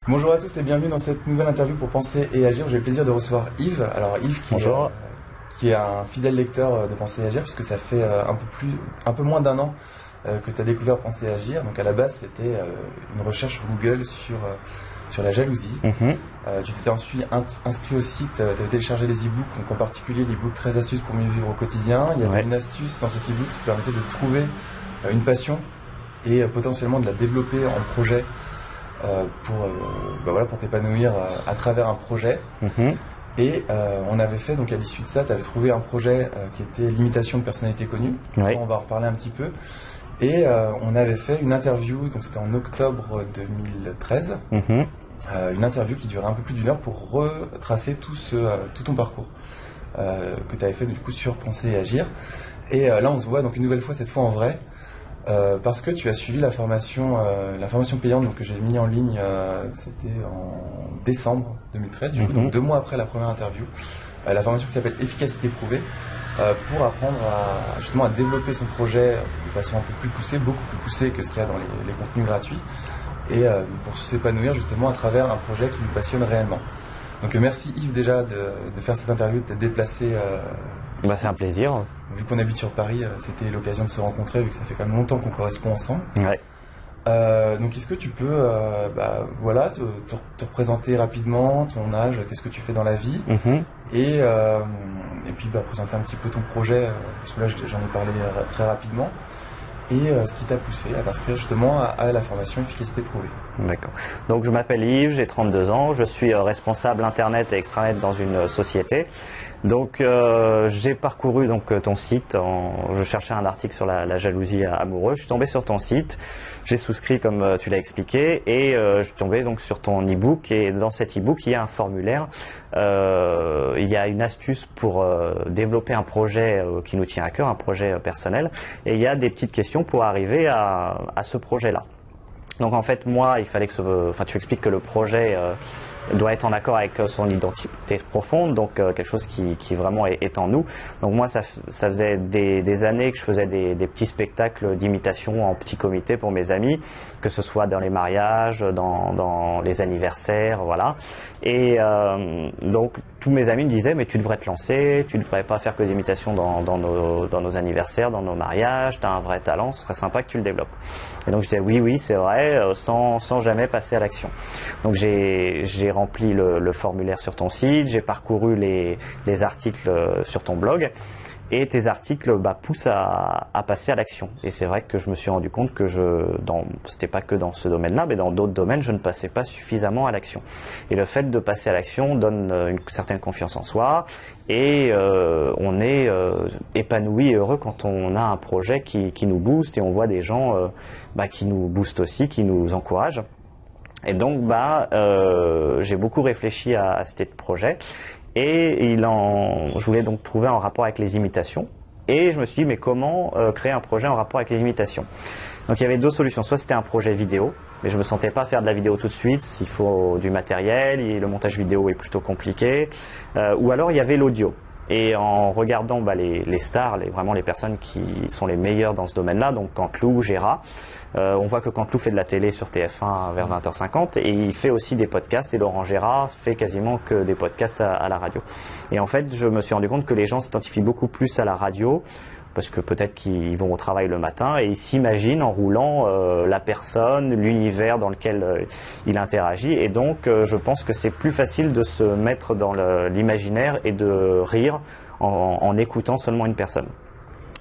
Bonjour à tous et bienvenue dans cette nouvelle interview pour Penser et Agir. J'ai le plaisir de recevoir Yves. Alors Yves qui est un fidèle lecteur de Penser et Agir puisque ça fait un peu moins d'un an que tu as découvert Penser et Agir. Donc à la base c'était une recherche sur Google sur la jalousie. Tu t'étais ensuite inscrit au site, tu avais téléchargé les e-books, donc en particulier l'e-book 13 astuces pour mieux vivre au quotidien. Il y avait une astuce dans cet e-book qui te permettait de trouver une passion et potentiellement de la développer en projet pour t'épanouir à travers un projet. Et on avait fait, donc à l'issue de ça, tu avais trouvé un projet qui était l'imitation de personnalités connues. Ça, on va en reparler un petit peu. Et on avait fait une interview, donc c'était en octobre 2013, une interview qui durait un peu plus d'une heure pour retracer tout ton parcours que tu avais fait du coup sur Penser et Agir. Et là on se voit donc une nouvelle fois, cette fois en vrai. Parce que tu as suivi la formation payante donc, que j'ai mis en ligne, c'était en décembre 2013, du coup, donc 2 mois après la première interview. La formation qui s'appelle Efficacité prouvée, pour apprendre justement à développer son projet de façon un peu plus poussée, beaucoup plus poussée que ce qu'il y a dans les contenus gratuits, et pour s'épanouir justement à travers un projet qui nous passionne réellement. Donc merci Yves déjà de faire cette interview, de t'être déplacé. C'est un plaisir. Vu qu'on habite sur Paris, c'était l'occasion de se rencontrer, vu que ça fait quand même longtemps qu'on correspond ensemble. Donc est-ce que tu peux te représenter rapidement, ton âge, qu'est-ce que tu fais dans la vie, et puis présenter un petit peu ton projet, parce que là j'en ai parlé très rapidement, et ce qui t'a poussé à t'inscrire justement à la formation Efficacité prouvée. D'accord. Donc je m'appelle Yves, j'ai 32 ans, je suis responsable internet et extranet dans une société. Donc j'ai parcouru ton site, je cherchais un article sur la jalousie amoureuse, je suis tombé sur ton site, j'ai souscrit comme tu l'as expliqué, et je suis tombé donc sur ton e-book, et dans cet e-book il y a un formulaire, il y a une astuce pour développer un projet qui nous tient à cœur, un projet personnel, et il y a des petites questions pour arriver à ce projet-là. Donc en fait moi il fallait que tu expliques que le projet doit être en accord avec son identité profonde, donc quelque chose qui vraiment est en nous. Donc moi ça faisait des années que je faisais des petits spectacles d'imitation en petit comité pour mes amis, que ce soit dans les mariages, dans les anniversaires, voilà. Et donc tous mes amis me disaient mais tu devrais te lancer, tu ne devrais pas faire que des imitations dans nos anniversaires, dans nos mariages, tu as un vrai talent, ce serait sympa que tu le développes. Et donc je disais oui c'est vrai, sans jamais passer à l'action. Donc j'ai rempli le formulaire sur ton site, j'ai parcouru les articles sur ton blog, et tes articles poussent à passer à l'action. Et c'est vrai que je me suis rendu compte que c'était pas que dans ce domaine-là, mais dans d'autres domaines, je ne passais pas suffisamment à l'action. Et le fait de passer à l'action donne une certaine confiance en soi, et on est épanoui et heureux quand on a un projet qui nous booste, et on voit des gens qui nous boostent aussi, qui nous encouragent. Et donc j'ai beaucoup réfléchi à cet projet, et je voulais donc trouver un rapport avec les imitations, et je me suis dit mais comment créer un projet en rapport avec les imitations. Donc il y avait 2 solutions, soit c'était un projet vidéo, mais je me sentais pas faire de la vidéo tout de suite, il faut du matériel, et le montage vidéo est plutôt compliqué, ou alors il y avait l'audio. Et en regardant les stars, vraiment les personnes qui sont les meilleures dans ce domaine-là, donc Canteloup, Gérard, on voit que Canteloup fait de la télé sur TF1 vers 20h50, et il fait aussi des podcasts, et Laurent Gérard fait quasiment que des podcasts à la radio. Et en fait, je me suis rendu compte que les gens s'identifient beaucoup plus à la radio, parce que peut-être qu'ils vont au travail le matin et ils s'imaginent en roulant la personne, l'univers dans lequel il interagit, et donc je pense que c'est plus facile de se mettre dans l'imaginaire et de rire en écoutant seulement une personne.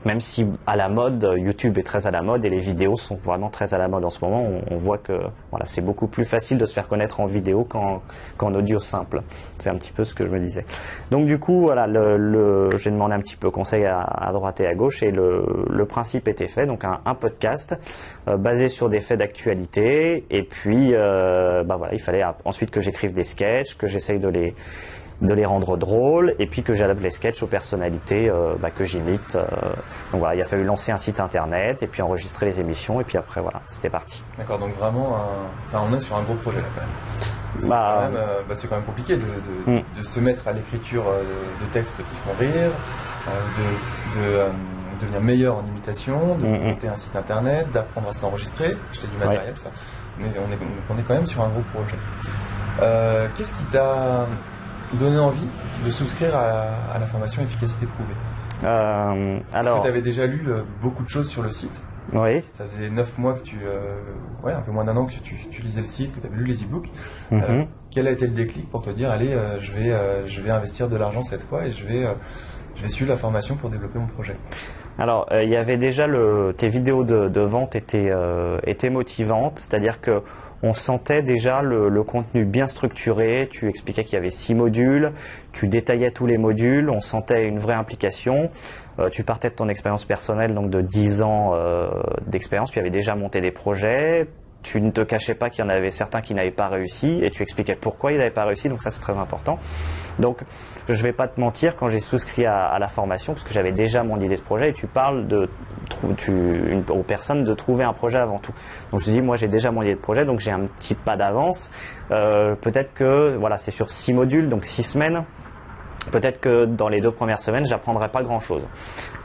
Même si à la mode, YouTube est très à la mode et les vidéos sont vraiment très à la mode en ce moment, on voit que c'est beaucoup plus facile de se faire connaître en vidéo qu'en audio simple. C'est un petit peu ce que je me disais. Donc du coup, j'ai demandé un petit peu conseil à droite et à gauche, et le principe était fait. Donc un podcast basé sur des faits d'actualité, et puis il fallait ensuite que j'écrive des sketchs, que j'essaye de les rendre drôles, et puis que j'adapte les sketchs aux personnalités que j'imite. Donc voilà, il a fallu lancer un site internet, et puis enregistrer les émissions, et puis après c'était parti. D'accord, donc vraiment, on est sur un gros projet là quand même. C'est quand même compliqué de se mettre à l'écriture de textes qui font rire, devenir meilleur en imitation, de monter un site internet, d'apprendre à s'enregistrer, acheter du matériel, tout ça. Mais on est quand même sur un gros projet. Qu'est-ce qui t'a donné envie de souscrire à la formation efficacité prouvée? Alors, tu avais déjà lu beaucoup de choses sur le site. Oui. Ça faisait 9 mois que un peu moins d'un an que tu lisais le site, que tu avais lu les e-books. Quel a été le déclic pour te dire, allez, je vais investir de l'argent cette fois et je vais suivre la formation pour développer mon projet? Alors, il y avait déjà tes vidéos de vente étaient motivantes, c'est-à-dire que on sentait déjà le contenu bien structuré. Tu expliquais qu'il y avait 6 modules, tu détaillais tous les modules, on sentait une vraie implication. Tu partais de ton expérience personnelle, donc de 10 ans d'expérience, tu avais déjà monté des projets. Tu ne te cachais pas qu'il y en avait certains qui n'avaient pas réussi et tu expliquais pourquoi ils n'avaient pas réussi, donc ça c'est très important. Donc je ne vais pas te mentir, quand j'ai souscrit à la formation, parce que j'avais déjà mon idée de projet, et tu parles aux personnes de trouver un projet avant tout. Donc je me dis, moi j'ai déjà mon idée de projet, donc j'ai un petit pas d'avance. Peut-être que voilà, c'est sur 6 modules, donc 6 semaines. Peut-être que dans les 2 premières semaines, j'apprendrai pas grand-chose.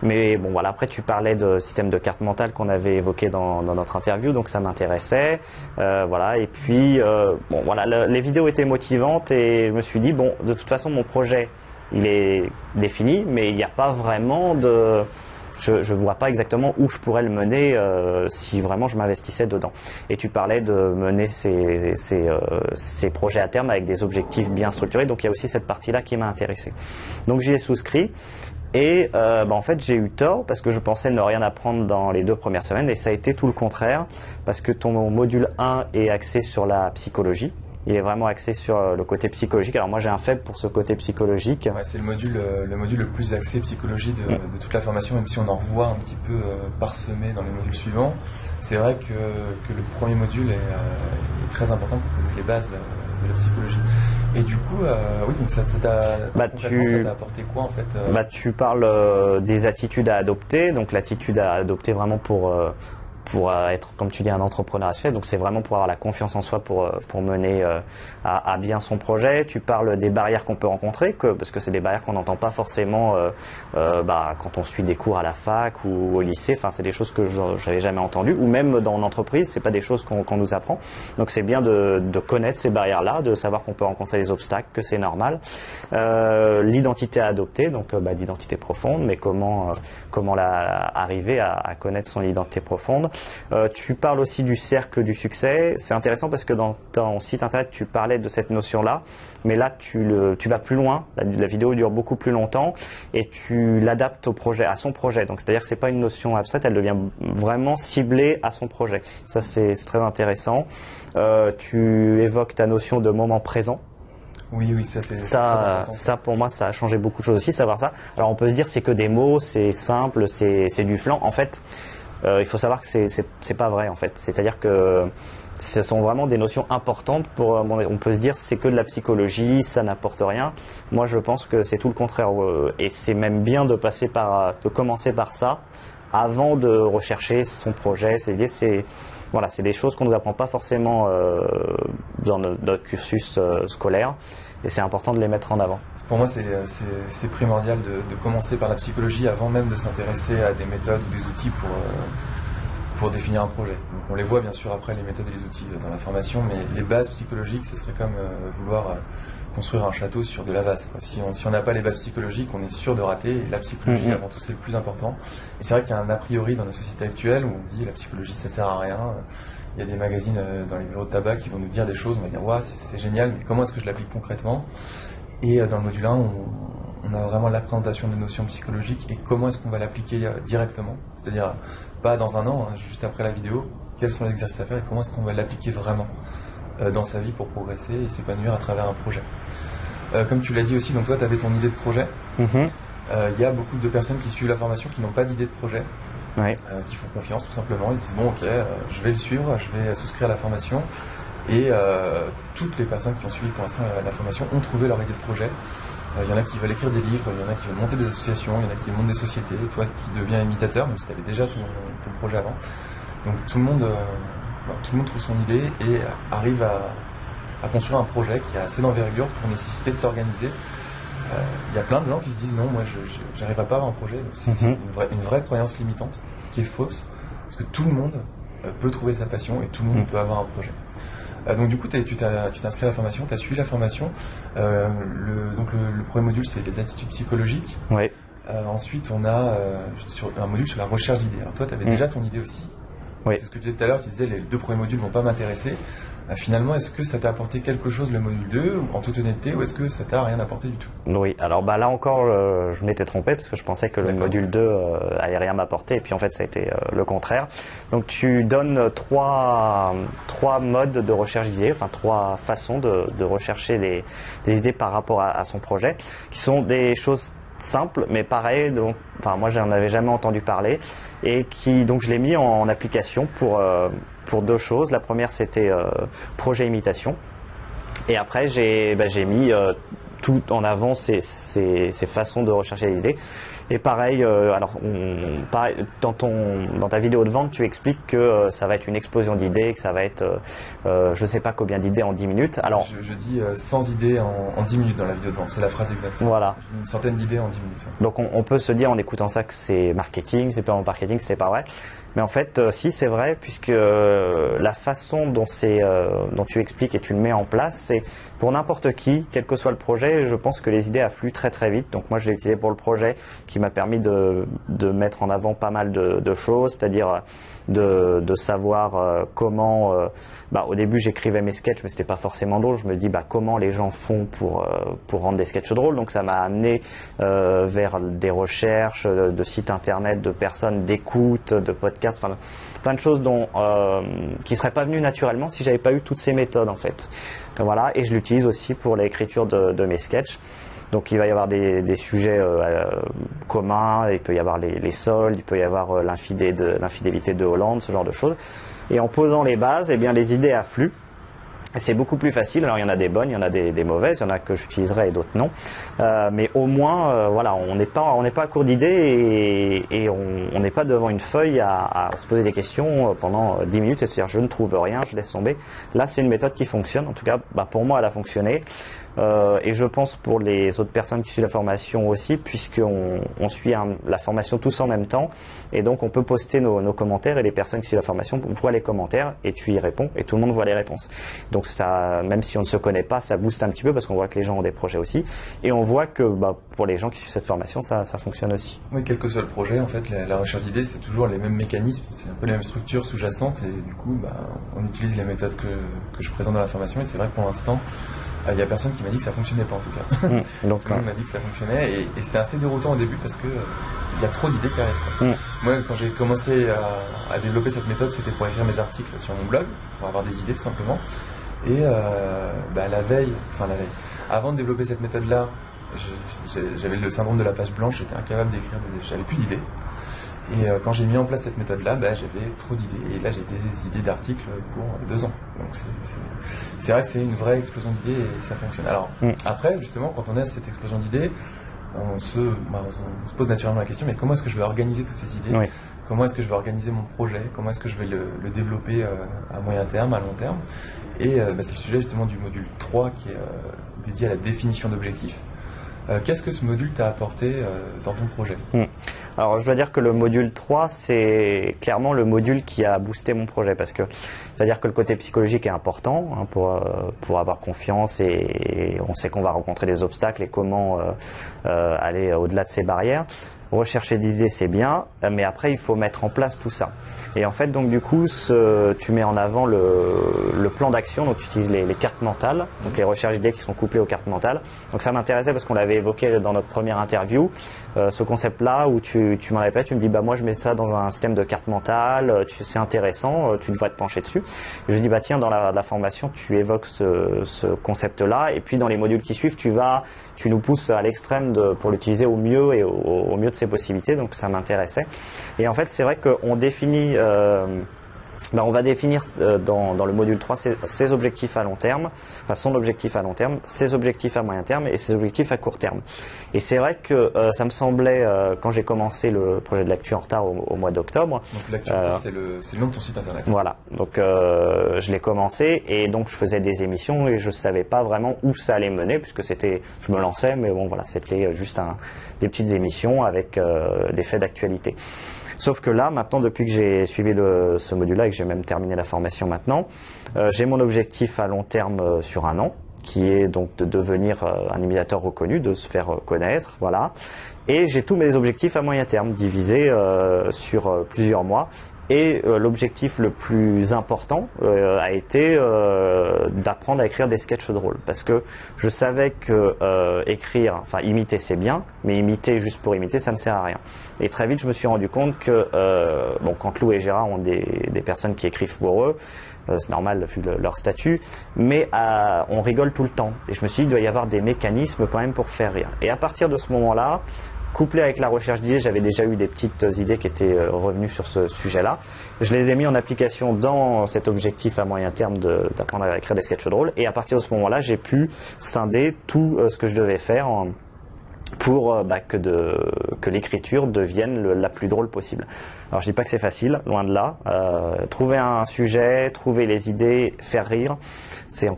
Mais bon, voilà. Après, tu parlais de système de carte mentale qu'on avait évoqué dans notre interview, donc ça m'intéressait. Voilà. Et puis, bon, voilà, les vidéos étaient motivantes et je me suis dit, bon, de toute façon, mon projet, il est défini, mais il n'y a pas vraiment de... Je vois pas exactement où je pourrais le mener si vraiment je m'investissais dedans. Et tu parlais de mener ces projets à terme avec des objectifs bien structurés. Donc il y a aussi cette partie-là qui m'a intéressé. Donc j'y ai souscrit et en fait j'ai eu tort parce que je pensais ne rien apprendre dans les 2 premières semaines et ça a été tout le contraire parce que ton module 1 est axé sur la psychologie. Il est vraiment axé sur le côté psychologique. Alors moi j'ai un faible pour ce côté psychologique. Ouais, c'est le module le plus axé psychologie de toute la formation, même si on en revoit un petit peu parsemé dans les modules suivants. C'est vrai que le premier module est très important pour poser les bases de la psychologie. Et du coup, oui, donc ça t'a apporté quoi en fait Tu parles des attitudes à adopter. Donc l'attitude à adopter vraiment pour être, comme tu dis, un entrepreneur associé. Donc c'est vraiment pour avoir la confiance en soi pour mener à bien son projet. Tu parles des barrières qu'on peut rencontrer, parce que c'est des barrières qu'on n'entend pas forcément quand on suit des cours à la fac ou au lycée. Enfin, c'est des choses que je n'avais jamais entendues, ou même dans l'entreprise, c'est pas des choses qu'on nous apprend. Donc c'est bien de connaître ces barrières-là, de savoir qu'on peut rencontrer des obstacles, que c'est normal. L'identité à adopter, donc l'identité profonde, mais comment arriver à connaître son identité profonde. Tu parles aussi du cercle du succès. C'est intéressant parce que dans ton site internet, tu parlais de cette notion-là, mais là, tu vas plus loin. La vidéo dure beaucoup plus longtemps et tu l'adaptes à son projet. Donc, c'est-à-dire que c'est pas une notion abstraite, elle devient vraiment ciblée à son projet. Ça, c'est très intéressant. Tu évoques ta notion de moment présent. Oui, ça pour moi, ça a changé beaucoup de choses aussi, savoir ça. Alors, on peut se dire c'est que des mots, c'est simple, c'est du flan. En fait, il faut savoir que c'est pas vrai en fait. C'est-à-dire que ce sont vraiment des notions importantes on peut se dire c'est que de la psychologie, ça n'apporte rien. Moi je pense que c'est tout le contraire et c'est même bien de commencer par ça avant de rechercher son projet. C'est des choses qu'on nous apprend pas forcément dans notre cursus scolaire et c'est important de les mettre en avant. Pour moi, c'est primordial de commencer par la psychologie avant même de s'intéresser à des méthodes ou des outils pour définir un projet. Donc on les voit bien sûr après, les méthodes et les outils dans la formation, mais les bases psychologiques, ce serait comme vouloir construire un château sur de la vase, quoi. Si on n'a pas les bases psychologiques, on est sûr de rater, et la psychologie avant tout c'est le plus important. Et c'est vrai qu'il y a un a priori dans nos sociétés actuelles où on dit la psychologie ça sert à rien. Il y a des magazines dans les bureaux de tabac qui vont nous dire des choses, on va dire ouais, c'est génial, mais comment est-ce que je l'applique concrètement? Et dans le module 1, on a vraiment la présentation des notions psychologiques et comment est-ce qu'on va l'appliquer directement. C'est-à-dire, pas dans un an, juste après la vidéo, quels sont les exercices à faire et comment est-ce qu'on va l'appliquer vraiment dans sa vie pour progresser et s'épanouir à travers un projet. Comme tu l'as dit aussi, donc toi, tu avais ton idée de projet. Il y a beaucoup de personnes qui suivent la formation qui n'ont pas d'idée de projet, qui font confiance tout simplement. Ils disent, bon, ok, je vais le suivre, je vais souscrire à la formation. Et toutes les personnes qui ont suivi pour l'instant la formation ont trouvé leur idée de projet. Il y en a qui veulent écrire des livres, il y en a qui veulent monter des associations, il y en a qui montent des sociétés, toi qui deviens imitateur, même si tu avais déjà ton projet avant. Donc tout le monde trouve son idée et arrive à construire un projet qui a assez d'envergure pour nécessiter de s'organiser Il y a plein de gens qui se disent non, moi je n'arriverai pas à avoir un projet. C'est une vraie croyance limitante qui est fausse, parce que tout le monde peut trouver sa passion et tout le monde peut avoir un projet. Donc du coup, tu t'es inscrit à la formation, tu as suivi la formation. Donc le premier module, c'est les attitudes psychologiques. Oui. Ensuite, on a un module sur la recherche d'idées. Alors toi, tu avais déjà ton idée aussi. Oui. C'est ce que tu disais tout à l'heure, tu disais les 2 premiers modules ne vont pas m'intéresser. Finalement, est-ce que ça t'a apporté quelque chose le module 2, en toute honnêteté, ou est-ce que ça t'a rien apporté du tout? Oui, alors là encore, je m'étais trompé parce que je pensais que le module 2 allait rien m'apporter, et puis en fait ça a été le contraire. Donc tu donnes trois modes de recherche d'idées, enfin 3 façons de rechercher des idées par rapport à son projet, qui sont des choses simple, mais pareil, donc, moi j'en avais jamais entendu parler, et donc je l'ai mis en application pour 2 choses. La première, c'était projet imitation, et après j'ai mis tout en avant ces façons de rechercher des idées. Et pareil, dans ta vidéo de vente, tu expliques que ça va être une explosion d'idées, que ça va être je sais pas combien d'idées en 10 minutes. Alors, je dis 100 idées en 10 minutes dans la vidéo de vente, c'est la phrase exacte. Voilà. Une centaine d'idées en 10 minutes. Donc on peut se dire en écoutant ça que c'est marketing, c'est pas en marketing, c'est pas vrai. Mais en fait, si, c'est vrai, puisque la façon dont tu expliques et tu le mets en place, c'est pour n'importe qui, quel que soit le projet. Je pense que les idées affluent très très vite. Donc moi, je l'ai utilisé pour le projet, qui m'a permis de mettre en avant pas mal de choses, c'est-à-dire de savoir comment... au début, j'écrivais mes sketchs, mais c'était pas forcément drôle. Je me dis comment les gens font pour rendre des sketchs drôles. Donc ça m'a amené vers des recherches de sites internet, de personnes, d'écoute, de podcasts, enfin plein de choses qui seraient pas venues naturellement si j'avais pas eu toutes ces méthodes en fait. Voilà, et je l'utilise aussi pour l'écriture de mes sketchs. Donc il va y avoir des sujets communs, il peut y avoir les soldes, il peut y avoir l'infidélité de Hollande, ce genre de choses. Et en posant les bases, eh bien les idées affluent. Et c'est beaucoup plus facile. Alors il y en a des bonnes, il y en a des mauvaises, il y en a que j'utiliserai et d'autres non. Mais au moins, on n'est pas à court d'idées et on n'est pas devant une feuille à se poser des questions pendant 10 minutes et se dire je ne trouve rien, je laisse tomber. Là, c'est une méthode qui fonctionne. En tout cas, pour moi, elle a fonctionné. Et je pense pour les autres personnes qui suivent la formation aussi, puisqu'on suit la formation tous en même temps, et donc on peut poster nos commentaires et les personnes qui suivent la formation voient les commentaires et tu y réponds et tout le monde voit les réponses. Donc ça, même si on ne se connaît pas, ça booste un petit peu parce qu'on voit que les gens ont des projets aussi, et on voit que pour les gens qui suivent cette formation, ça fonctionne aussi. Oui, quel que soit le projet, en fait, la recherche d'idées, c'est toujours les mêmes mécanismes, c'est un peu les mêmes structures sous-jacentes, et du coup, on utilise les méthodes que je présente dans la formation, et c'est vrai que pour l'instant, il n'y a personne qui m'a dit que ça fonctionnait pas en tout cas. Donc, tout le monde m'a dit que ça fonctionnait et c'est assez déroutant au début parce que il y a trop d'idées qui arrivent. Moi, quand j'ai commencé à développer cette méthode, c'était pour écrire mes articles sur mon blog, pour avoir des idées tout simplement. Et la veille, avant de développer cette méthode-là, j'avais le syndrome de la page blanche, j'étais incapable d'écrire, j'avais plus d'idées. Et quand j'ai mis en place cette méthode-là, j'avais trop d'idées. Et là, j'ai des idées d'articles pour 2 ans. Donc c'est vrai que c'est une vraie explosion d'idées et ça fonctionne. Alors après, justement, quand on a cette explosion d'idées, on se pose naturellement la question, mais comment est-ce que je vais organiser toutes ces idées? Comment est-ce que je vais organiser mon projet? Comment est-ce que je vais le développer à moyen terme, à long terme? Et c'est le sujet justement du module 3 qui est dédié à la définition d'objectifs. Qu'est-ce que ce module t'a apporté dans ton projet? Alors je dois dire que le module 3, c'est clairement le module qui a boosté mon projet, parce que c'est-à-dire que le côté psychologique est important pour avoir confiance, et on sait qu'on va rencontrer des obstacles et comment aller au-delà de ces barrières. Rechercher des idées, c'est bien, mais après il faut mettre en place tout ça. Et en fait, donc du coup, tu mets en avant le plan d'action, donc tu utilises les cartes mentales, donc les recherches d'idées qui sont couplées aux cartes mentales. Donc ça m'intéressait parce qu'on l'avait évoqué dans notre première interview, ce concept-là où tu m'en avais parlé, tu me dis moi je mets ça dans un système de cartes mentales, c'est intéressant, tu devrais te pencher dessus. Et je dis tiens, dans la formation tu évoques ce concept-là, et puis dans les modules qui suivent tu nous pousses à l'extrême pour l'utiliser au mieux et au mieux de ses possibilités, donc ça m'intéressait. Et en fait, c'est vrai qu'on définit On va définir dans le module 3 ses objectifs à long terme, enfin son objectif à long terme, ses objectifs à moyen terme et ses objectifs à court terme. Et c'est vrai que ça me semblait, quand j'ai commencé le projet de l'Actu en retard au mois d'octobre. Donc l'Actu en retard, c'est le nom de ton site internet. Voilà, donc je l'ai commencé et donc je faisais des émissions et je ne savais pas vraiment où ça allait mener puisque je me lançais, mais bon voilà, c'était juste des petites émissions avec des faits d'actualité. Sauf que là, maintenant, depuis que j'ai suivi ce module-là et que j'ai même terminé la formation maintenant, j'ai mon objectif à long terme sur 1 an, qui est donc de devenir un imitateur reconnu, de se faire connaître, voilà. Et j'ai tous mes objectifs à moyen terme, divisés sur plusieurs mois. Et l'objectif le plus important a été d'apprendre à écrire des sketchs drôles. Parce que je savais que imiter c'est bien, mais imiter juste pour imiter, ça ne sert à rien. Et très vite, je me suis rendu compte que quand Lou et Gérard ont des personnes qui écrivent pour eux, c'est normal vu leur statut, mais on rigole tout le temps. Et je me suis dit, il doit y avoir des mécanismes quand même pour faire rire. Et à partir de ce moment-là, couplé avec la recherche d'idées, j'avais déjà eu des petites idées qui étaient revenues sur ce sujet-là. Je les ai mis en application dans cet objectif à moyen terme d'apprendre à écrire des sketchs drôles. Et à partir de ce moment-là, j'ai pu scinder tout ce que je devais faire pour que l'écriture devienne la plus drôle possible. Alors je dis pas que c'est facile, loin de là. Trouver un sujet, trouver les idées, faire rire, c'est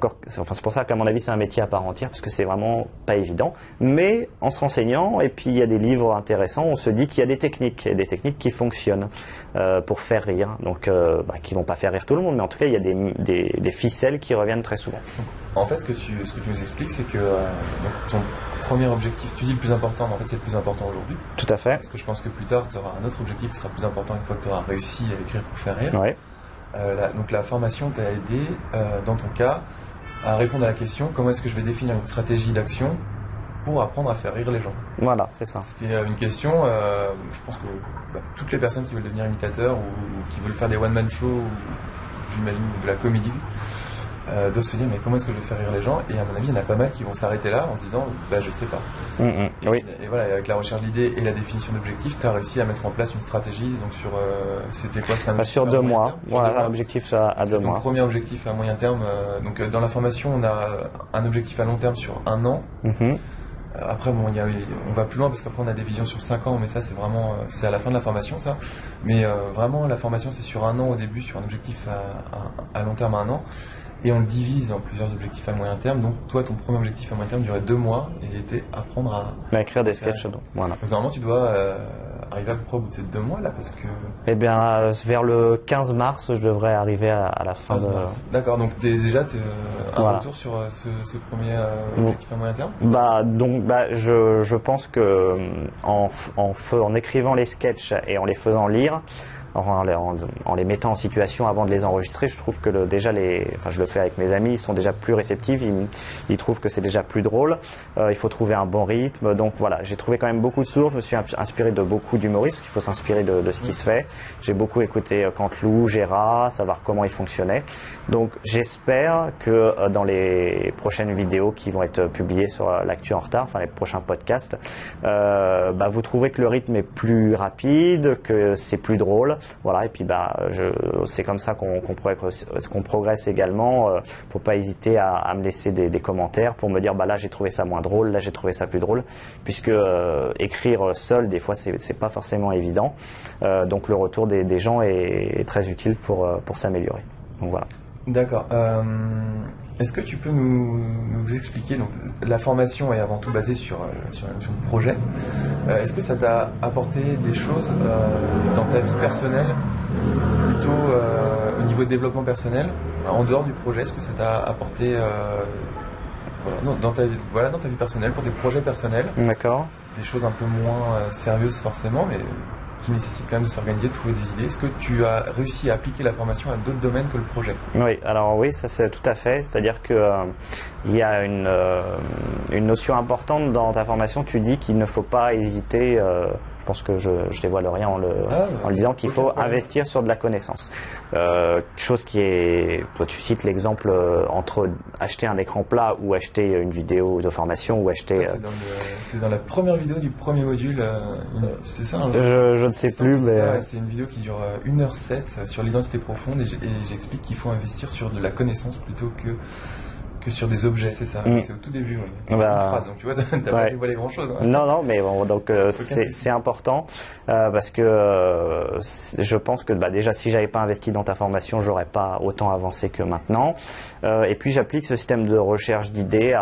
pour ça qu'à mon avis c'est un métier à part entière parce que c'est vraiment pas évident. Mais en se renseignant, et puis il y a des livres intéressants, on se dit qu'il y a des techniques, qui fonctionnent pour faire rire. Donc qui vont pas faire rire tout le monde, mais en tout cas il y a des ficelles qui reviennent très souvent. En fait, ce que tu nous expliques, c'est que donc ton premier objectif, tu dis le plus important, mais en fait c'est le plus important aujourd'hui. Tout à fait. Parce que je pense que plus tard, tu auras un autre objectif qui sera plus important une fois que tu auras réussi à écrire pour faire rire. Ouais. Donc la formation t'a aidé, dans ton cas, à répondre à la question comment est-ce que je vais définir une stratégie d'action pour apprendre à faire rire les gens. Voilà, c'est ça. C'était une question, je pense que toutes les personnes qui veulent devenir imitateurs ou qui veulent faire des one-man shows ou j'imagine de la comédie, doivent se dire mais comment est-ce que je vais faire rire les gens, et à mon avis il y en a pas mal qui vont s'arrêter là en se disant je sais pas. Oui. Et voilà, avec la recherche d'idées et la définition d'objectifs, tu as réussi à mettre en place une stratégie donc sur c'était quoi, sur 2 mois. Voilà, un objectif à 2 mois. Ton premier objectif à moyen terme, donc dans la formation on a un objectif à long terme sur 1 an. Après on va plus loin parce qu'après on a des visions sur 5 ans, mais ça c'est vraiment c'est à la fin de la formation ça. Mais vraiment la formation c'est sur 1 an au début, sur un objectif à long terme à 1 an. Et on le divise en plusieurs objectifs à moyen terme. Donc toi, ton premier objectif à moyen terme durait 2 mois et était apprendre à écrire des sketchs. Voilà. Donc normalement, tu dois arriver à peu près au bout de ces 2 mois là, parce que. Eh bien, vers le 15 mars, je devrais arriver à la fin de. D'accord. Donc déjà, retour sur ce premier objectif à moyen terme. Je pense que en écrivant les sketchs et en les faisant lire. En les mettant en situation avant de les enregistrer, je trouve que je le fais avec mes amis, ils sont déjà plus réceptifs, ils trouvent que c'est déjà plus drôle. Il faut trouver un bon rythme, donc voilà, j'ai trouvé quand même beaucoup de sources, je me suis inspiré de beaucoup d'humoristes, parce qu'il faut s'inspirer de ce qui se fait. J'ai beaucoup écouté Canteloup, Gérard, savoir comment ils fonctionnaient. Donc j'espère que dans les prochaines vidéos qui vont être publiées sur l'Actu en retard, enfin les prochains podcasts, vous trouverez que le rythme est plus rapide, que c'est plus drôle. Voilà, et puis c'est comme ça qu'on progresse également. Faut pas hésiter à me laisser des commentaires pour me dire là j'ai trouvé ça moins drôle, là j'ai trouvé ça plus drôle, puisque écrire seul des fois c'est pas forcément évident. Donc le retour des gens est très utile pour s'améliorer. Donc voilà. D'accord. Est-ce que tu peux nous expliquer, donc la formation est avant tout basée sur la notion de projet. Est-ce que ça t'a apporté des choses dans ta vie personnelle, plutôt au niveau de développement personnel, en dehors du projet? Est-ce que ça t'a apporté dans ta vie personnelle, pour des projets personnels? D'accord. Des choses un peu moins sérieuses forcément, mais qui nécessite quand même de s'organiser, de trouver des idées. Est-ce que tu as réussi à appliquer la formation à d'autres domaines que le projet? Oui, ça c'est tout à fait. C'est-à-dire que il y a une notion importante dans ta formation. Tu dis qu'il ne faut pas hésiter Je pense que je dévoile rien en le disant qu'il faut investir sur de la connaissance. Chose qui est, toi tu cites l'exemple entre acheter un écran plat ou acheter une vidéo de formation ou acheter. C'est dans la première vidéo du premier module, c'est ça hein, je ne sais plus, mais c'est une vidéo qui dure 1h07 sur l'identité profonde et j'explique qu'il faut investir sur de la connaissance plutôt que sur des objets, c'est ça. C'est au tout début. Ouais. C'est une phrase, donc tu vois, t'as pas dévoilé grand chose. Hein. Non, mais bon, donc c'est important parce que je pense que déjà si j'avais pas investi dans ta formation, j'aurais pas autant avancé que maintenant. Et puis j'applique ce système de recherche d'idées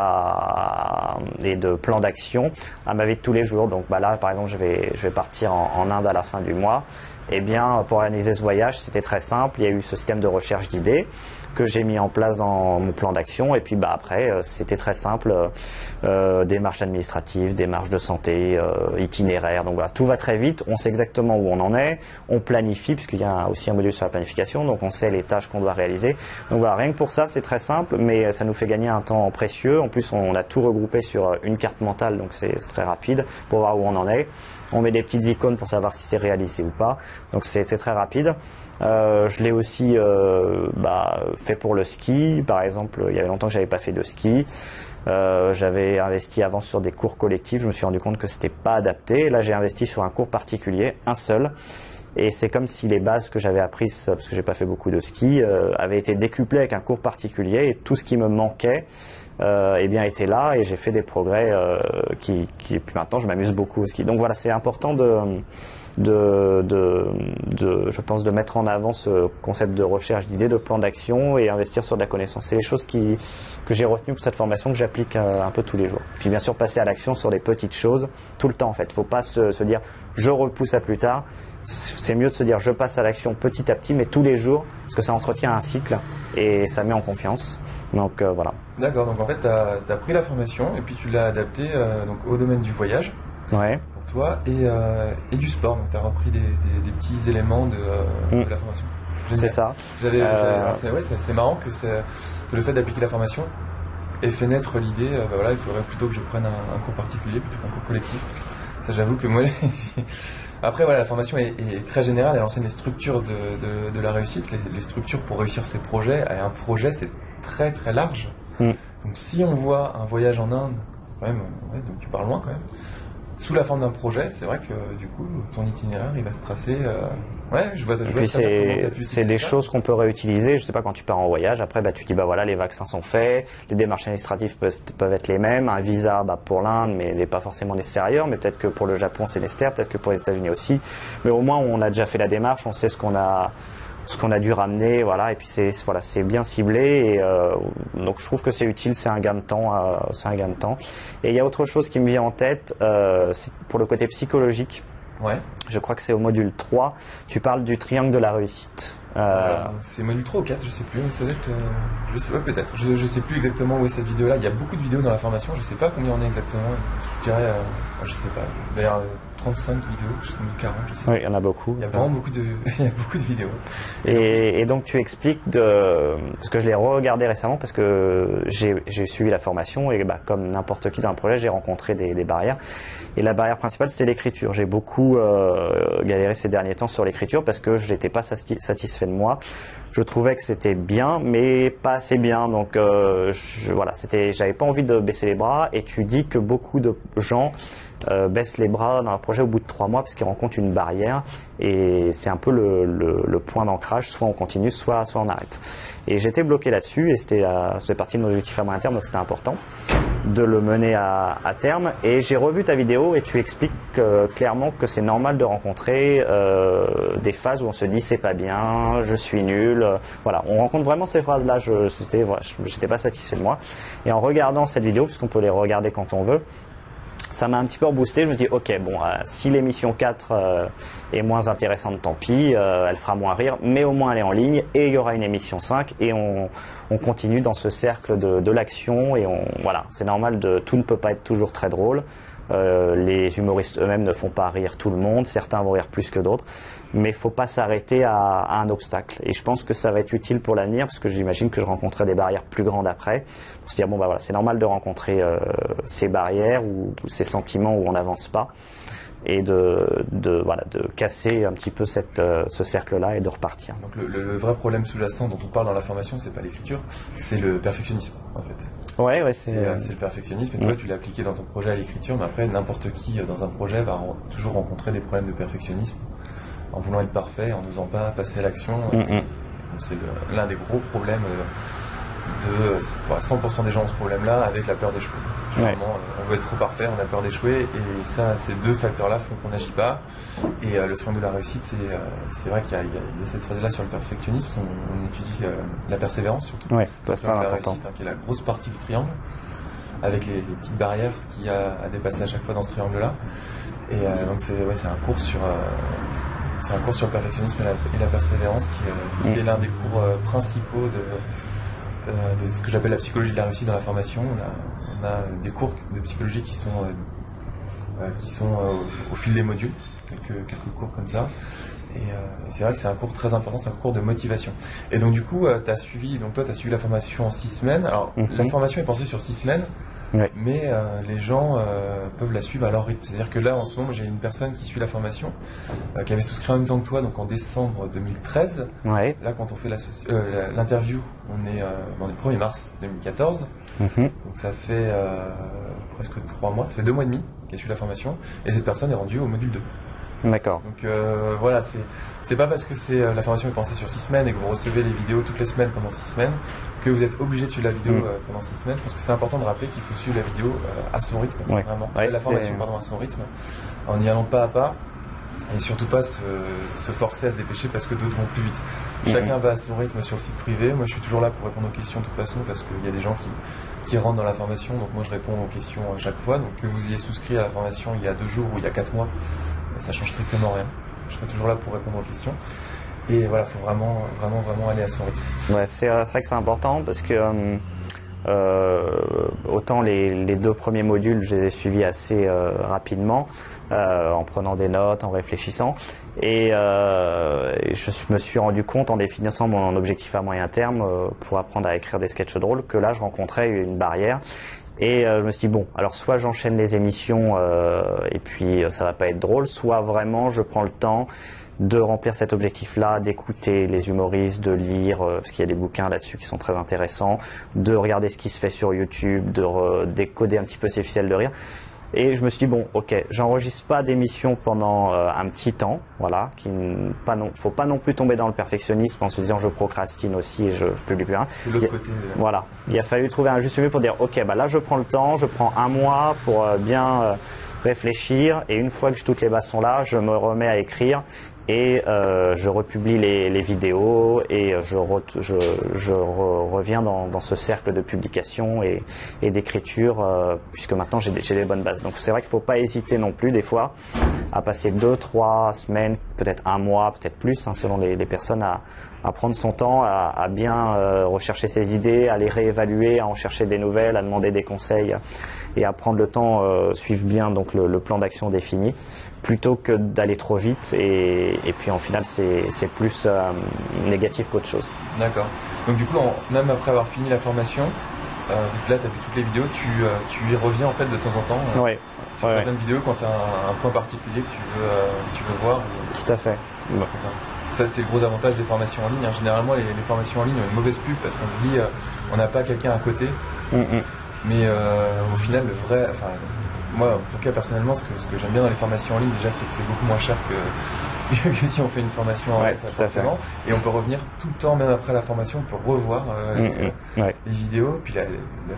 et de plans d'action à ma vie de tous les jours. Donc là, par exemple, je vais partir en Inde à la fin du mois. Eh bien, pour organiser ce voyage, c'était très simple. Il y a eu ce système de recherche d'idées que j'ai mis en place dans mon plan d'action. Et puis après, c'était très simple. Démarches administratives, démarches de santé, itinéraire. Donc voilà, tout va très vite. On sait exactement où on en est. On planifie, puisqu'il y a aussi un module sur la planification. Donc on sait les tâches qu'on doit réaliser. Donc voilà, rien que pour ça, c'est très simple, mais ça nous fait gagner un temps précieux. En plus, on a tout regroupé sur une carte mentale, donc c'est très rapide pour voir où on en est. On met des petites icônes pour savoir si c'est réalisé ou pas. Donc c'est très rapide. Je l'ai aussi fait pour le ski. Par exemple, il y avait longtemps que j'avais pas fait de ski. J'avais investi avant sur des cours collectifs. Je me suis rendu compte que c'était pas adapté. Là, j'ai investi sur un cours particulier, un seul. Et c'est comme si les bases que j'avais apprises, parce que j'ai pas fait beaucoup de ski, avaient été décuplées avec un cours particulier. Et tout ce qui me manquait était là. Et j'ai fait des progrès qui puis maintenant, je m'amuse beaucoup au ski. Donc voilà, c'est important je pense, de mettre en avant ce concept de recherche d'idées, de plan d'action et investir sur de la connaissance. C'est les choses que j'ai retenues pour cette formation, que j'applique un peu tous les jours. Puis bien sûr, passer à l'action sur des petites choses tout le temps en fait. Il ne faut pas se dire je repousse à plus tard. C'est mieux de se dire je passe à l'action petit à petit, mais tous les jours, parce que ça entretient un cycle et ça met en confiance. Donc voilà. D'accord, donc en fait, tu as pris la formation et puis tu l'as adaptée donc, au domaine du voyage. Ouais. Toi et du sport, donc tu as repris des petits éléments de la formation. C'est ça. C'est marrant que le fait d'appliquer la formation ait fait naître l'idée, il faudrait plutôt que je prenne un cours particulier plutôt qu'un cours collectif. Ça, j'avoue que moi, après voilà, la formation est très générale, elle enseigne les structures de la réussite, les structures pour réussir ses projets, et un projet c'est très très large. Donc si on voit un voyage en Inde, quand même, donc tu pars loin quand même, sous la forme d'un projet, c'est vrai que du coup, ton itinéraire, il va se tracer. Je vois. Et puis c'est des choses qu'on peut réutiliser. Je sais pas, quand tu pars en voyage, après, tu dis, les vaccins sont faits, les démarches administratives peuvent être les mêmes, un visa, pour l'Inde, mais n'est pas forcément nécessaire ailleurs, mais peut-être que pour le Japon, c'est nécessaire, peut-être que pour les États-Unis aussi. Mais au moins, on a déjà fait la démarche, on sait ce qu'on a dû ramener, voilà, et puis c'est bien ciblé, et donc je trouve que c'est utile, c'est un gain de temps, Et il y a autre chose qui me vient en tête, c'est pour le côté psychologique. Ouais. Je crois que c'est au module 3, tu parles du triangle de la réussite. C'est module 3 ou 4, je sais plus, ça doit être, je sais pas, peut-être, je sais plus exactement où est cette vidéo-là, il y a beaucoup de vidéos dans la formation, je sais pas combien on est exactement, je dirais, je sais pas, vers 35 vidéos, je sais pas, 40, je sais pas. Oui, il y en a beaucoup. Il y a vraiment beaucoup de vidéos. Et donc tu expliques parce que je l'ai regardé récemment, parce que j'ai suivi la formation, et comme n'importe qui dans un projet, j'ai rencontré des barrières. Et la barrière principale, c'était l'écriture. J'ai beaucoup galéré ces derniers temps sur l'écriture parce que je n'étais pas satisfait de moi. Je trouvais que c'était bien, mais pas assez bien. Donc j'avais pas envie de baisser les bras. Et tu dis que beaucoup de gens baissent les bras dans leur projet au bout de 3 mois parce qu'ils rencontrent une barrière. Et c'est un peu le point d'ancrage. Soit on continue, soit on arrête. Et j'étais bloqué là-dessus, et c'était partie de mon objectif à moyen terme, donc c'était important de le mener à terme. Et j'ai revu ta vidéo et tu expliques clairement que c'est normal de rencontrer des phases où on se dit c'est pas bien, je suis nul. Voilà, on rencontre vraiment ces phrases-là. J'étais pas satisfait de moi. Et en regardant cette vidéo, puisqu'on peut les regarder quand on veut, ça m'a un petit peu reboosté. Je me dis ok, si l'émission 4 est moins intéressante, tant pis, elle fera moins rire, mais au moins elle est en ligne, et il y aura une émission 5, et on continue dans ce cercle de l'action, et voilà, c'est normal, tout ne peut pas être toujours très drôle. Les humoristes eux-mêmes ne font pas rire tout le monde, certains vont rire plus que d'autres, mais il ne faut pas s'arrêter à un obstacle. Et je pense que ça va être utile pour l'avenir, parce que j'imagine que je rencontrerai des barrières plus grandes après, pour se dire voilà, c'est normal de rencontrer ces barrières ou ces sentiments où on n'avance pas. et de casser un petit peu ce cercle-là et de repartir. Donc le vrai problème sous-jacent dont on parle dans la formation, c'est pas l'écriture, c'est le perfectionnisme en fait. Ouais, c'est le perfectionnisme, et toi tu l'as appliqué dans ton projet à l'écriture, mais après n'importe qui dans un projet va toujours rencontrer des problèmes de perfectionnisme en voulant être parfait, en n'osant pas passer à l'action. C'est l'un des gros problèmes de 100% des gens ont ce problème-là avec la peur d'échouer. Généralement, on veut être trop parfait, on a peur d'échouer, et ça, ces deux facteurs-là font qu'on n'agit pas. Et le triangle de la réussite, c'est vrai qu'il y a cette phase-là sur le perfectionnisme. On étudie la persévérance surtout. Oui, le triangle de la réussite, qui est la grosse partie du triangle, avec les petites barrières qu'il y a à dépasser à chaque fois dans ce triangle-là. Et donc c'est un cours sur le perfectionnisme et la persévérance qui est l'un des cours principaux de ce que j'appelle la psychologie de la réussite dans la formation. On a des cours de psychologie qui sont au fil des modules, quelques cours comme ça. Et c'est vrai que c'est un cours très important, c'est un cours de motivation. Et donc du coup, tu as suivi la formation en 6 semaines. Alors la formation est pensée sur 6 semaines. Ouais. Mais les gens peuvent la suivre à leur rythme. C'est-à-dire que là, en ce moment, j'ai une personne qui suit la formation, qui avait souscrit en même temps que toi, donc en décembre 2013. Ouais. Là, quand on fait l'interview, on est le 1er mars 2014. Donc ça fait presque 3 mois, ça fait 2 mois et demi qu'elle suit la formation. Et cette personne est rendue au module 2. D'accord. Donc voilà, c'est pas parce que la formation est pensée sur 6 semaines et que vous recevez les vidéos toutes les semaines pendant 6 semaines que vous êtes obligé de suivre la vidéo pendant 6 semaines. Je pense que c'est important de rappeler qu'il faut suivre la vidéo à son rythme, vraiment. La formation, à son rythme, en y allant pas à pas, et surtout pas se forcer à se dépêcher parce que d'autres vont plus vite. Chacun va à son rythme sur le site privé. Moi, je suis toujours là pour répondre aux questions de toute façon, parce qu'il y a des gens qui rentrent dans la formation, donc moi je réponds aux questions à chaque fois. Donc que vous ayez souscrit à la formation il y a 2 jours ou il y a 4 mois, ça change strictement rien. Je serai toujours là pour répondre aux questions. Et voilà, il faut vraiment aller à son rythme. Ouais, c'est vrai que c'est important parce que autant les 2 premiers modules, je les ai suivis assez rapidement, en prenant des notes, en réfléchissant. Et je me suis rendu compte en définissant mon objectif à moyen terme pour apprendre à écrire des sketchs drôles que là, je rencontrais une barrière. Et je me suis dit, bon, alors soit j'enchaîne les émissions et puis ça va pas être drôle, soit vraiment je prends le temps de remplir cet objectif-là, d'écouter les humoristes, de lire, parce qu'il y a des bouquins là-dessus qui sont très intéressants, de regarder ce qui se fait sur YouTube, de décoder un petit peu ces ficelles de rire. Et je me suis dit, bon, ok, j'enregistre pas d'émission pendant un petit temps, voilà, faut pas non plus tomber dans le perfectionnisme en se disant je procrastine aussi et je publie plus rien. C'est l'autre côté. Voilà, il a fallu trouver un juste milieu pour dire, ok, bah là je prends le temps, je prends 1 mois pour bien réfléchir, et une fois que toutes les bases sont là, je me remets à écrire. Et je republie les vidéos et je reviens dans ce cercle de publication et d'écriture puisque maintenant j'ai des bonnes bases. Donc c'est vrai qu'il ne faut pas hésiter non plus des fois à passer 2-3 semaines, peut-être 1 mois, peut-être plus, selon les personnes, à prendre son temps, à bien rechercher ses idées, à les réévaluer, à en chercher des nouvelles, à demander des conseils et à prendre le temps, suivre bien donc le plan d'action défini, plutôt que d'aller trop vite et puis en final c'est plus négatif qu'autre chose. D'accord. Donc du coup, même après avoir fini la formation, vu que là tu as vu toutes les vidéos, tu y reviens en fait de temps en temps sur certaines vidéos quand tu as un point particulier que tu veux voir. Tout à fait. Ça, c'est le gros avantage des formations en ligne. Généralement, les formations en ligne ont une mauvaise pub parce qu'on se dit on n'a pas quelqu'un à côté. Mais au final, moi, en tout cas, personnellement, ce que j'aime bien dans les formations en ligne, déjà, c'est que c'est beaucoup moins cher que si on fait une formation en ligne, forcément. Et on peut revenir tout le temps, même après la formation, on peut revoir les vidéos. Puis la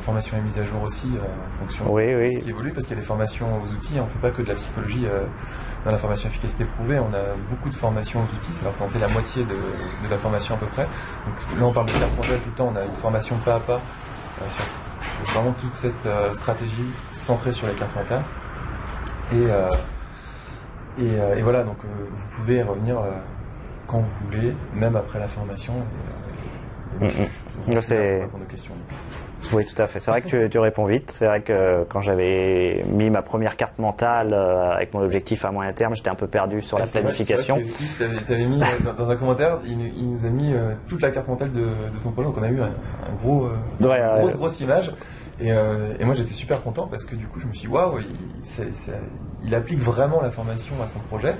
formation est mise à jour aussi en fonction de ce qui évolue, parce qu'il y a des formations aux outils. On ne fait pas que de la psychologie dans la formation efficacité prouvée. On a beaucoup de formations aux outils, ça va représenter la moitié de la formation à peu près. Donc là, on parle de carte mentale tout le temps. On a une formation pas à pas sur vraiment toute cette stratégie centrée sur les cartes mentales. Et voilà, donc vous pouvez revenir quand vous voulez, même après la formation. Oui, tout à fait. C'est vrai que tu réponds vite. C'est vrai que quand j'avais mis ma première carte mentale avec mon objectif à moyen terme, j'étais un peu perdu sur la planification. Tu avais mis dans un commentaire, il nous a mis toute la carte mentale de ton projet. Donc on a eu une grosse image. Et moi j'étais super content parce que du coup je me suis dit waouh, il applique vraiment la formation à son projet.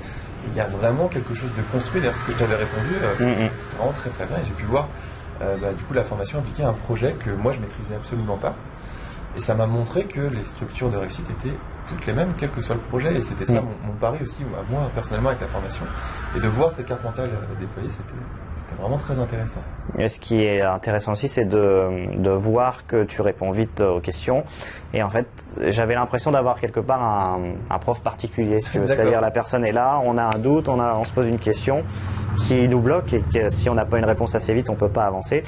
Il y a vraiment quelque chose de construit. D'ailleurs ce que je t'avais répondu, c'était vraiment très très bien. Et j'ai pu voir du coup la formation appliquée à un projet que moi je maîtrisais absolument pas. Et ça m'a montré que les structures de réussite étaient toutes les mêmes, quel que soit le projet. Et c'était ça mon pari aussi, moi personnellement avec la formation. Et de voir cette carte mentale déployée, c'était vraiment très intéressant. Et ce qui est intéressant aussi, c'est de voir que tu réponds vite aux questions. Et en fait, j'avais l'impression d'avoir quelque part un prof particulier, si tu veux. C'est-à-dire la personne est là, on a un doute, on se pose une question qui nous bloque et que si on n'a pas une réponse assez vite, on ne peut pas avancer.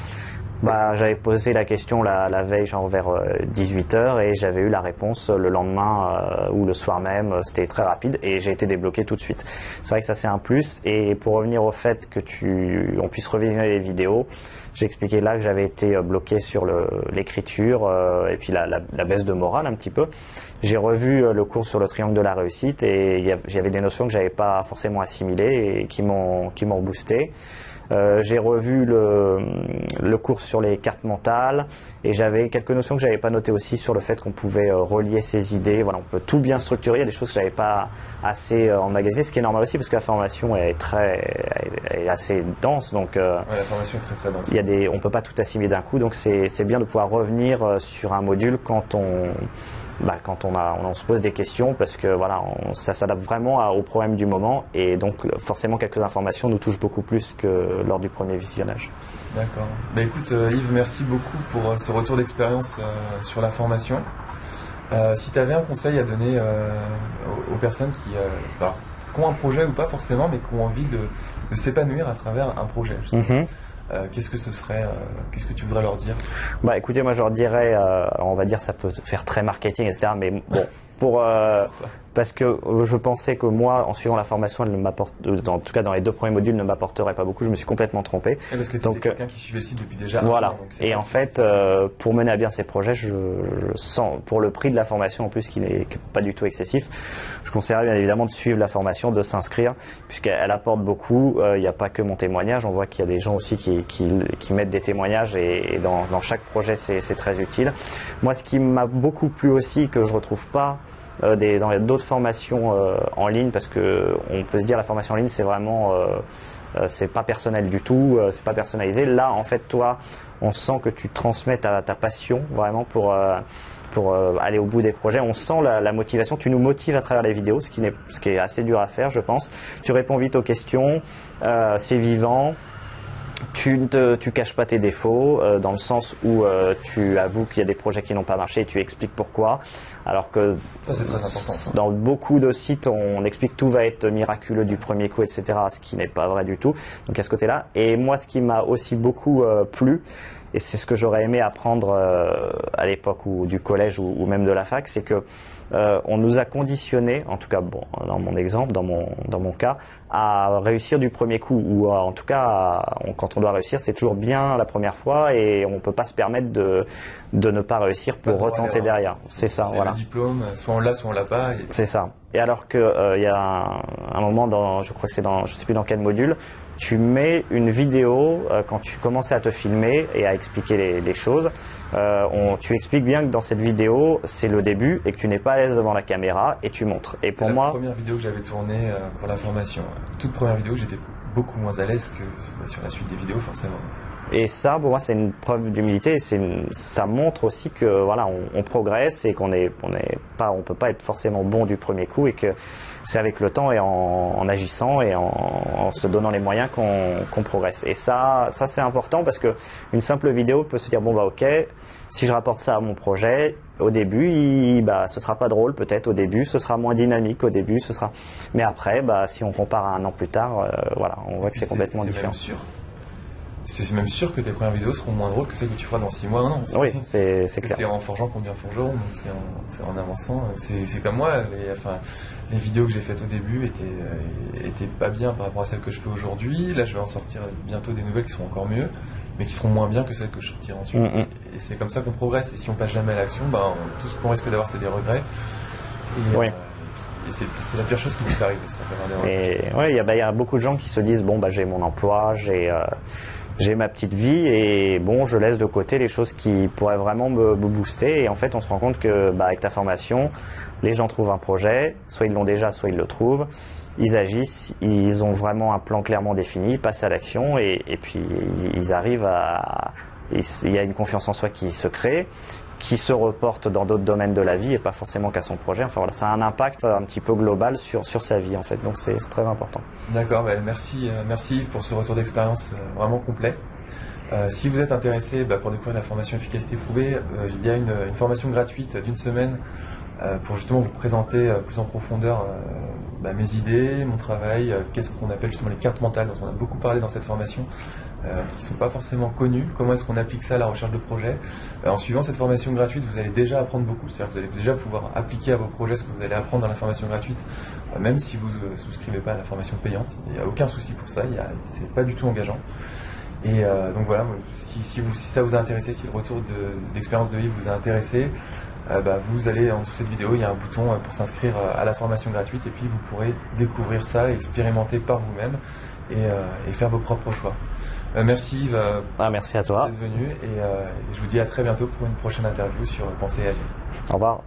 J'avais posé la question la veille, genre vers 18h, et j'avais eu la réponse le lendemain ou le soir même. C'était très rapide et j'ai été débloqué tout de suite. C'est vrai que ça c'est un plus. Et pour revenir au fait que on puisse revisionner les vidéos, j'ai expliqué là que j'avais été bloqué sur l'écriture et puis la baisse de morale un petit peu. J'ai revu le cours sur le triangle de la réussite et il y avait des notions que j'avais pas forcément assimilées et qui m'ont boosté. J'ai revu le cours sur les cartes mentales et j'avais quelques notions que j'avais pas notées aussi sur le fait qu'on pouvait relier ses idées. Voilà, on peut tout bien structurer. Il y a des choses que j'avais pas assez emmagasinées, ce qui est normal aussi parce que la formation est assez dense. Donc la formation est très très dense. On peut pas tout assimiler d'un coup. Donc c'est bien de pouvoir revenir sur un module quand on se pose des questions parce que voilà, ça s'adapte vraiment au problème du moment et donc forcément quelques informations nous touchent beaucoup plus que lors du premier visionnage. D'accord. Écoute Yves, merci beaucoup pour ce retour d'expérience sur la formation. Si tu avais un conseil à donner aux personnes qui ont un projet ou pas forcément, mais qui ont envie de s'épanouir à travers un projet, qu'est-ce que ce serait, qu'est-ce que tu voudrais leur dire? Écoutez, moi je leur dirais, on va dire ça peut faire très marketing, etc. Mais bon, parce que je pensais que moi, en suivant la formation, elle ne m'apporte, en tout cas dans les 2 premiers modules, ne m'apporterait pas beaucoup. Je me suis complètement trompé. Et parce que tu étais quelqu'un qui suivait le site depuis déjà. Voilà. Et en fait, pour mener à bien ces projets, je sens, pour le prix de la formation en plus, qui n'est pas du tout excessif, je conseillerais bien évidemment de suivre la formation, de s'inscrire, puisqu'elle apporte beaucoup. Il n'y a pas que mon témoignage. On voit qu'il y a des gens aussi qui mettent des témoignages et dans chaque projet, c'est très utile. Moi, ce qui m'a beaucoup plu aussi, que je retrouve pas dans d'autres formations en ligne, parce que on peut se dire la formation en ligne c'est vraiment c'est pas personnel du tout, c'est pas personnalisé. Là en fait toi on sent que tu transmets ta passion vraiment pour aller au bout des projets. On sent la motivation, tu nous motives à travers les vidéos, ce qui est assez dur à faire je pense. Tu réponds vite aux questions, c'est vivant. Tu caches pas tes défauts dans le sens où tu avoues qu'il y a des projets qui n'ont pas marché et tu expliques pourquoi. Alors que ça c'est très important. Dans beaucoup de sites, on explique tout va être miraculeux du premier coup, etc. Ce qui n'est pas vrai du tout. Donc à ce côté-là. Et moi, ce qui m'a aussi beaucoup plu, et c'est ce que j'aurais aimé apprendre à l'époque du collège ou même de la fac, c'est que on nous a conditionné, en tout cas dans mon exemple, dans mon cas, à réussir du premier coup, ou en tout cas quand on doit réussir, c'est toujours bien la première fois et on ne peut pas se permettre de ne pas réussir pour retenter derrière. C'est ça, voilà. Le diplôme, soit on l'a, soit on l'a pas. C'est ça. Et alors que il y a un moment je crois que c'est je sais plus dans quel module, tu mets une vidéo quand tu commençais à te filmer et à expliquer les choses. Tu expliques bien que dans cette vidéo, c'est le début et que tu n'es pas à l'aise devant la caméra et tu montres. Et pour moi, la première vidéo que j'avais tournée pour la formation, toute première vidéo, j'étais beaucoup moins à l'aise que sur la suite des vidéos, forcément. Et ça, pour moi, c'est une preuve d'humilité. Ça montre aussi que voilà, on progresse et qu'on peut pas être forcément bon du premier coup et que c'est avec le temps et en agissant et en se donnant les moyens qu'on progresse. Et ça c'est important parce que une simple vidéo peut se dire ok, si je rapporte ça à mon projet, au début, ce sera pas drôle peut-être au début, ce sera moins dynamique au début, mais après, si on compare à un an plus tard, voilà, on voit que c'est complètement différent. C'est même sûr que tes premières vidéos seront moins drôles que celles que tu feras dans 6 mois, 1 an. Oui, c'est clair. C'est en forgeant qu'on devient forgeron, donc c'est en avançant. C'est comme moi, les vidéos que j'ai faites au début étaient pas bien par rapport à celles que je fais aujourd'hui. Là, je vais en sortir bientôt des nouvelles qui seront encore mieux, mais qui seront moins bien que celles que je sortirai ensuite. Et c'est comme ça qu'on progresse. Et si on passe jamais à l'action, tout ce qu'on risque d'avoir, c'est des regrets. Oui. Et c'est la pire chose qui puisse arriver, ça. Et il y a beaucoup de gens qui se disent j'ai mon emploi, j'ai ma petite vie et bon, je laisse de côté les choses qui pourraient vraiment me booster. Et en fait, on se rend compte que avec ta formation, les gens trouvent un projet, soit ils l'ont déjà, soit ils le trouvent. Ils agissent, ils ont vraiment un plan clairement défini, ils passent à l'action et puis ils arrivent à... Il y a une confiance en soi qui se crée, qui se reporte dans d'autres domaines de la vie et pas forcément qu'à son projet. Enfin voilà, ça a un impact un petit peu global sur sa vie en fait, donc c'est très important. D'accord, merci Yves pour ce retour d'expérience vraiment complet. Si vous êtes intéressé pour découvrir la formation Efficacité Prouvée, il y a une formation gratuite d'une semaine pour justement vous présenter plus en profondeur mes idées, mon travail, qu'est-ce qu'on appelle justement les cartes mentales dont on a beaucoup parlé dans cette formation, qui ne sont pas forcément connues, comment est-ce qu'on applique ça à la recherche de projets. En suivant cette formation gratuite, vous allez déjà apprendre beaucoup, c'est-à-dire que vous allez déjà pouvoir appliquer à vos projets ce que vous allez apprendre dans la formation gratuite, même si vous ne souscrivez pas à la formation payante, il n'y a aucun souci pour ça, c'est pas du tout engageant. Et donc voilà, si ça vous a intéressé, si le retour d'expérience de Yves vous a intéressé, vous allez en dessous de cette vidéo, il y a un bouton pour s'inscrire à la formation gratuite et puis vous pourrez découvrir ça, expérimenter par vous-même et faire vos propres choix. Merci Yves merci à toi d'être venu et je vous dis à très bientôt pour une prochaine interview sur Penser et Agir. Au revoir.